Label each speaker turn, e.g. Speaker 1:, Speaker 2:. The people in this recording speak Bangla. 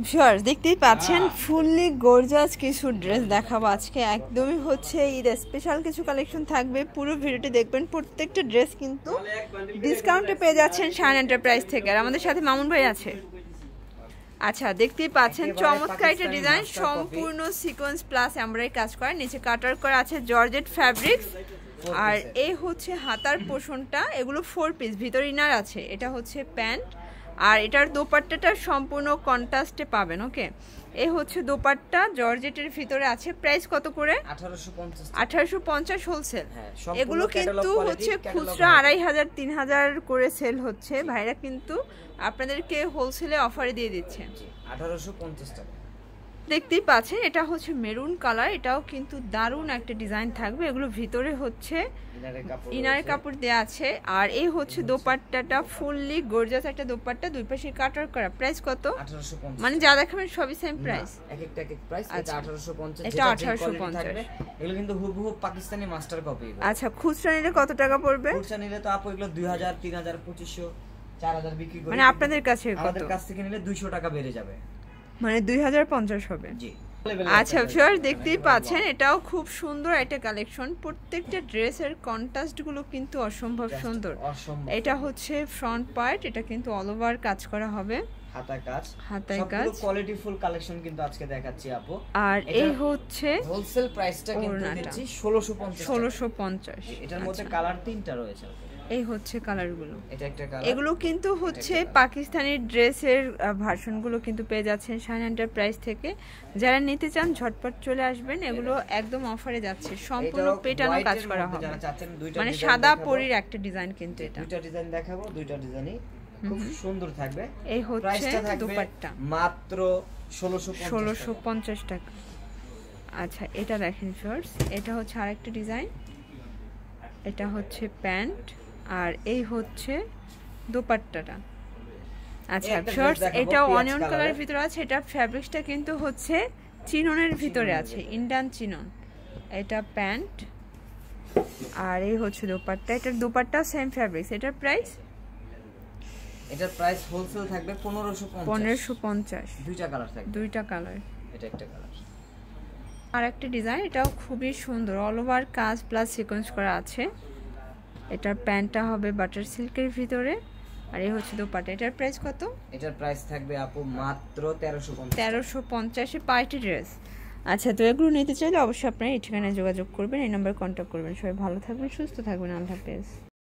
Speaker 1: ভিউয়ার্স দেখতেই পাচ্ছেন ফুললি গর্জিয়াস কিছু ড্রেস দেখাবো আজকে। একদমই হচ্ছে ঈদ স্পেশাল কিছু কালেকশন থাকবে, পুরো ভিডিওটি দেখবেন। প্রত্যেকটা ড্রেস কিন্তু ডিসকাউন্টে পেয়ে যাচ্ছেন শাইন এন্টারপ্রাইজ থেকে। আর আমাদের সাথে মামুন ভাই আছে। আচ্ছা, দেখতেই পাচ্ছেন চমৎকার একটা ডিজাইন, সম্পূর্ণ সিকোয়েন্স প্লাস এমব্রয়ডারি কাজ করা, নিচে কাটার করা আছে জর্জেট ফ্যাব্রিক্স। আর এই হচ্ছে হাতার পোর্শনটা, এগুলো 4 পিস, ভিতর ইনার আছে। এটা হচ্ছে প্যান্ট, আর এটার দোপাট্টাটা সম্পূর্ণ কন্ট্রাস্টে পাবেন। ওকে, এই হচ্ছে দোপাট্টা, জর্জেটের ভিতরে আছে। প্রাইস কত করে? 1850 হোলসেল। এগুলো কিন্তু হচ্ছে খুচরা 2500 3000 করে সেল হচ্ছে। ভাইরা কিন্তু আপনাদেরকে হোলসেলে অফারে দিয়ে দিচ্ছে
Speaker 2: 1850 টাকা।
Speaker 1: দেখতেই পাচ্ছেন এটা হচ্ছে মেরুন কালার, এটাও কিন্তু দারুণ একটা ডিজাইন থাকবে। এগুলো ভিতরে হচ্ছে ইনারের কাপড় দেয়া আছে। আর এই হচ্ছে দোপাট্টাটা, ফুললি গর্জিয়াস একটা দোপাট্টা, দুই পাশে কাটার করা। প্রাইস কত?
Speaker 2: 1850।
Speaker 1: মানে যা দেখাবেন সবই সেম প্রাইস,
Speaker 2: এক একটা এক প্রাইস। এটা 1850,
Speaker 1: এটা 1850।
Speaker 2: এগুলো কিন্তু হুবহু পাকিস্তানি মাস্টার কপি।
Speaker 1: আচ্ছা, খুচরা নিলে কত টাকা পড়বে?
Speaker 2: খুচরা নিলে তো আপু এগুলো 2000 3000 2500 4000 বিক্রি করে।
Speaker 1: মানে আপনাদের কাছে কত?
Speaker 2: আমাদের কাছ থেকে নিলে 200 টাকা বেড়ে যাবে,
Speaker 1: মানে 2050 হবে।
Speaker 2: জি।
Speaker 1: আচ্ছা ভিউয়ার দেখতেই পাচ্ছেন, এটাও খুব সুন্দর একটা কালেকশন। প্রত্যেকটা ড্রেসের কন্ট্রাস্ট গুলো কিন্তু অসম্ভব সুন্দর। এটা হচ্ছে ফ্রন্ট পার্ট, এটা কিন্তু অল ওভার কাজ করা হবে, হাতায় কাজ।
Speaker 2: সবগুলো কোয়ালিটিফুল কালেকশন কিন্তু আজকে দেখাচ্ছি আপু।
Speaker 1: আর এই হচ্ছে
Speaker 2: হোলসেল প্রাইসটা কিন্তু দিচ্ছি 1650। এটার মধ্যে কালার 3টা রয়েছে।
Speaker 1: এই হচ্ছে কালারগুলো,
Speaker 2: এটা একটা কালার।
Speaker 1: এগুলো কিন্তু হচ্ছে পাকিস্তানি ড্রেসের ভার্সনগুলো কিন্তু পেয়ে যাচ্ছেন শাইন এন্টারপ্রাইজ থেকে। যারা নিতে চান ঝটপট চলে আসবেন, এগুলো একদম অফারে যাচ্ছে। সম্পূর্ণ পেটানো কাজ করা হবে, মানে সাদা পরীর একটা ডিজাইন। কিন্তু এটা
Speaker 2: দুইটা ডিজাইন দেখাবো, দুইটা ডিজাইনই খুব সুন্দর থাকবে।
Speaker 1: এই হচ্ছে দোপাট্টা,
Speaker 2: মাত্র
Speaker 1: 1650 টাকা। আচ্ছা, এটা দেখেন ফ্রেন্ডস, এটা হচ্ছে আরেকটা ডিজাইন। এটা হচ্ছে প্যান্ট, আর এই হচ্ছে দোপাট্টাটা। আচ্ছা ফ্রেন্ডস, এটা অনিয়ন কালারের ভিতরে আছে। এটা ফ্যাব্রিক্সটা কিন্তু হচ্ছে চিননের ভিতরে আছে, ইন্ডিয়ান চিনন। এটা প্যান্ট, আর এই হচ্ছে দোপাট্টা। এটার দোপাট্টা সেম ফ্যাব্রিক্স। এটার প্রাইস?
Speaker 2: এটার প্রাইস হোলসেল থাকবে 1550। দুইটা কালার থাকবে,
Speaker 1: দুইটা কালার।
Speaker 2: এটা একটা কালার।
Speaker 1: আর একটা ডিজাইন, এটাও খুবই সুন্দর, অল ওভার কাজ প্লাস সিকোয়েন্স করা আছে। এটার প্যান্টটা হবে বাটার সিল্কের ভিতরে, আর এই হচ্ছে দোপাট্টা। এটার প্রাইস কত?
Speaker 2: এটার প্রাইস থাকবে আপু মাত্র
Speaker 1: 1350 পার্টি ড্রেস। আচ্ছা, তো এগুলো নিতে চাইলে অবশ্যই আপনারা এই ঠিকানায় যোগাযোগ করবেন, এই নাম্বারে কন্ট্যাক্ট করবেন। সবাই ভালো থাকবেন, সুস্থ থাকবেন, আল্লাহ হাফেজ।